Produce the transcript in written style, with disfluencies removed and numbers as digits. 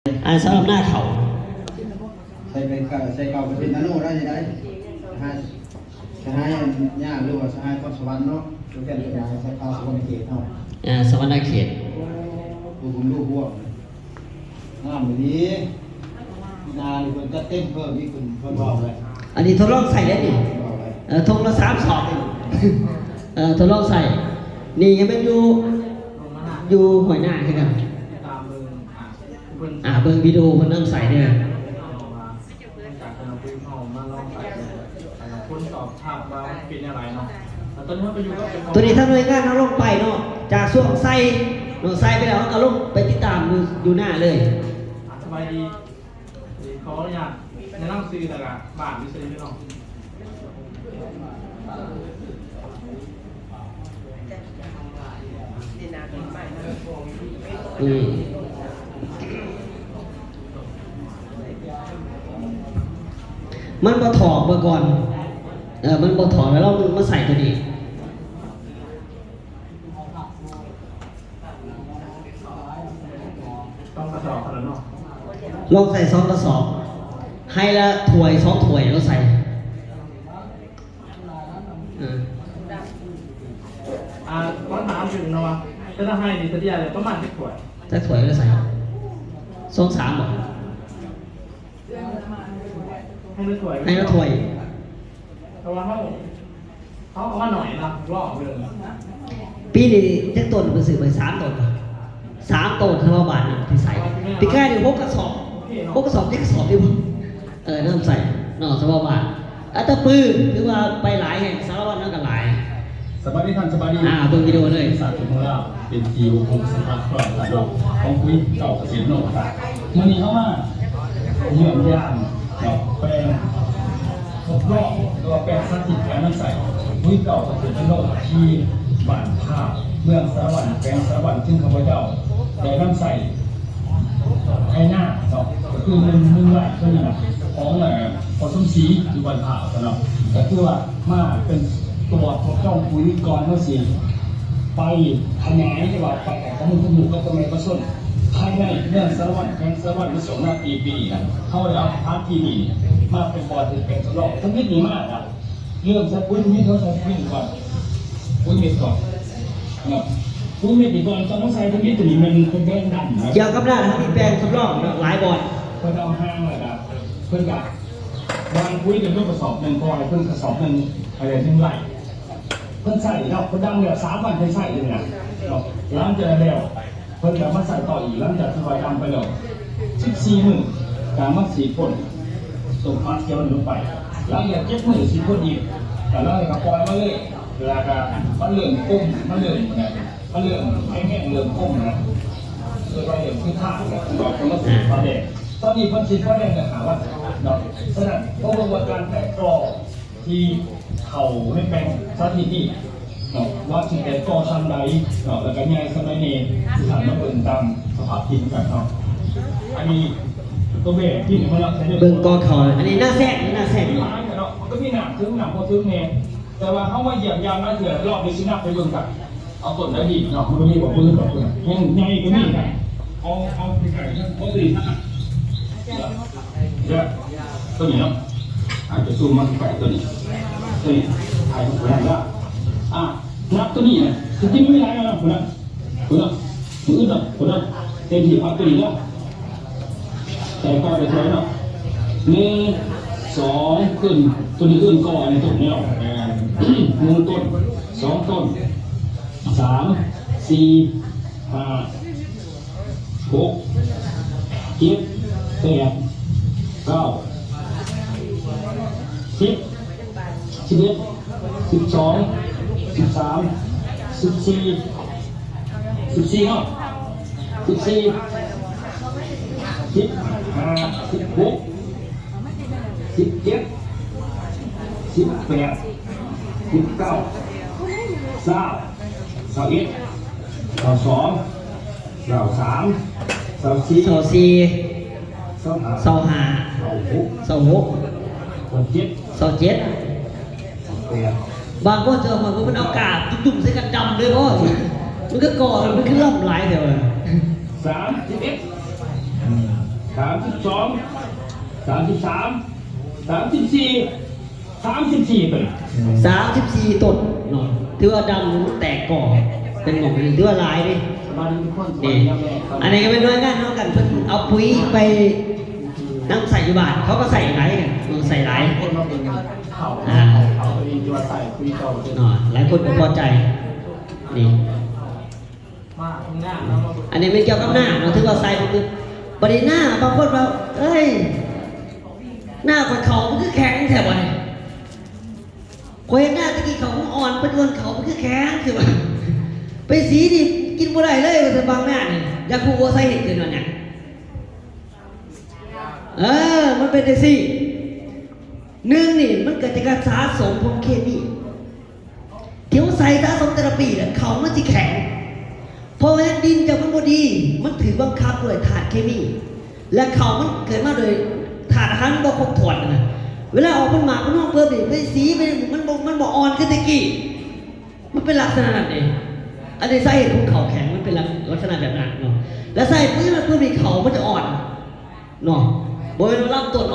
สำหรับหน้าเขาใส่ไปใส่เก่าไปเป็นนาโน่ได้ยังไงสหายย่าหรือว่าสหายทอดสวรรค์เนาะดูแก่ตัวอย่างใส่ข้าวสวรรค์เขตเนาะสวรรค์เขตดูผมดูพวกงามแบบนี้นาหรือคนจะเต้นเพิ่มนี่คุณเพิ่มบอกเลยอันนี้ทดลองใส่ได้ดิทงละ3 สอบทดลองใส่นี่ยังเป็นอยู่หอยหน้าใช่ไหมเบิ่งวิดีโอมันเริ่มใส่เนี่ยคนตอบถามว่าเป็นอะไรเนาะตอนนี้ไปอยู่ก็เป็นตัวนี้ถ้าหน่วยงานเอาลงไปเนาะจากช่วงใส่ไปแล้วก็ลงไปติดตามอยู่หน้าเลยสบายดีเขาอยากแนะนำซื้อแต่ละบาทวิเศษไม่หรอกมันบ่ถอดมาก่อนมันบ่ถอดแล้วเรามาใส่ตัวนี้ต้องกระสอบขนาดเนาะลองใส่2 กระสอบให้ละถ้วย2 ถ้วยแล้วใส่วันน้ำถึงเนาะถ้าให้ดีสักอย่างเลยประมาณ10 ถ้วยถ้าถ้วยแล้วใส่2 3หมดให้ละถ้วยเพราะว่าเขาเอามาหน่อยนะรอบเลยปีนี้จักต้นมันซื้อไป3 ต้น3 ต้นเท่าบาทนึงที่ใส่ปีกายนี่6 กระสอบ6 กระสอบ7 กระสอบดิบ่เริ่มใส่เนาะ2 บาทตะปื้อถือว่าไปหลายแห่งสารวัตรนั่นก็หลายสบายดีท่านสบายดีเบิ่งวิดีโอเลยศาสตร์ของเราเป็นทีวงสภาครอบครัวของคุยเก่าเกษตรโลกครับมื้อนี้เข้ามาเยี่ยมยามแปลงครบรอบตัวแปลงสถิตแปลงน้ำใสคุยเก่าเกษตรโลกที่บ้านท่าเมืองสารวัตรแปลงสารวัตรซึ่งข้าพเจ้าได้น้ำใสให้หน้าก็คือ1 ไร่เท่านั้นของพอสมศรีอยู่บ้านท่าสำหรับก็คือว่ามาเป็นตัวพวกเจ้าคุยก่อนเมื่อสิไปขยายที่ว่าไปของมือขมุกก็จะไม่ประสนภายในเรื่องสารวัตรแข่งสารวัตรมา2 นาทีปีนะเขาเลยเอาพาร์ทที่นี่มาเป็นบอร์ดเป็นตลอดทั้งนี้ดีมากนะเรื่องใช้ปุ้ยมิดเขาใช้ปุ้ยก่อนปุ้ยมิดก่อนปุ้ยมิดก่อนตอนต้องใช้ปุ้ยมิดตัวนี้มันเป็นแบงดันเกี่ยวกับด้านที่แปลงสำรองหลายบอร์ดเพื่อนเอาห้างเลยนะเพื่อนกับวางปุ้ยกันด้วยกระสอบ1 พอให้เพื่อนกระสอบ1อะไร1 ไร่เพิ่นใส่เนาะเพิ่นดังเนี่ย3 วันเพิ่นใส่เลยนะเนาะหลังจากแล้วเพิ่นก็มาใส่ต่ออีกหลังจากที่ว่าดำไปแล้ว14 มื้อการมาสีพ่นส่งมาเที่ยวลงไปหลังจาก7 มื้อสีพ่นอีกแต่แล้วก็ปล่อยมาเลยแล้วก็มันเริ่มกุ้มมันเริ่มเนี่ยมันเริ่มแห้งๆเริ่มกุ้มนะคือว่าเริ่มขึ้นท่าเนี่ยดอกมันสีฟ้าแดงตอนนี้เพิ่นสีฟ้าแดงก็หาว่าดอกฉะนั้นเพราะว่าการแตกกรอที่เขาไม่เป็นสถิติว่าที่เป็นกอชันใดแล้วก็ใหญ่สมัยนี้สถานมาเบิ่งตามสภาพทิศกันอันนี้ตัวเบรที่หนึ่งเราใช้เบิ่งกอเขาอันนี้หน้าแซงมันก็มีหนักถึงหนักพอถึงเมย์แต่ว่าเขามาเหยียบยางนั่นเถื่อนรอบนี้ชินับไปเบิ่งกันเอาต้นได้ดีมันก็มีบอกปืนกับปืนยังใหญ่ก็มีนะเอาไปไก่เนี่ยเขาดีนะเยอะตัวนี้เนาะอาจจะซูมมาไก่ตัวนี้ถ่ายถูกแล้วนับตัวนี้นะจริงๆไม่ได้นะคนนั้นมือเต็มที่พักตัวนี้แล้วแต่ก็ไปใช้เนาะ1 2ขึ้นตัวนี้ขึ้นก่อนในต้นแล้ว1 ต้น2 ต้น3 4 5 6 7 8 9 10 11 12 13 14 เนาะ14 15 16 17 18 19 20 21 22 23 24 บางคนเจอมันเอากาบจุ่มใส่กันดำเลยพ่อมันก็ก่อมันขึ้นล่ำหลายเดี๋ยว31 34เป็น 34ต้นเนาะถือว่าดำแตกก่อเป็นหมอกถือว่าหลายดิ สบายดีทุกคนสบาย นี่ ดีครับแม่ครับ อันนี้ก็เป็นหน่วยงานเท่ากันเพิ่นเอาปุ๋ยไปน้ำใส่อยู่บ้านเขาก็ใส่ไรกันใส่ไร คนมาเป็นเขาตัวเองที่ว่าใส่คุยต่อเป็น หลายคนก็พอใจนี่ มากข้างหน้าแล้วมา อันนี้เป็นเกี่ยวกับหน้าเราถือว่าใส่คือประเด็นหน้าบางคนว่าเอ้ยหน้าคนเขามันคือแข็งแถบอะไรคนเห็นหน้าตะกี้เขาอ่อนเป็นคนเขามันคือแข็งคือว่าไปสีดิกินบ่ได้เลยมันจะบางหน้าเนี่ยอยากพูดว่าใส่เห็ดเกินวันเนี่ยมันเป็นจังซี่หนึ่งนี่มันเกิดจากการสะสมของเคมีเที่ยวใส่สะสมแต่ละปีเนี่ยเขามันจะแข็งเพราะว่าดินจากมันบดี มันถือบังคับด้วยธาตุเคมี และเขามันเกิดมาโดยธาตุอาหารบ่ครบถ้วนนะเวลาออกมันหมากมันนอกเพิ่มดิไปสีไปมันบ่อ่อนขึ้นตะกี้มันเป็นลักษณะนั้นเองอันนี้สาเหตุของเขาแข็งมันเป็นลักษณะแบบนั้นเนาะและสาเหตุเมื่อมันเพิ่มดิเขามันจะอ่อนเนาะบ่เป็นลำต้น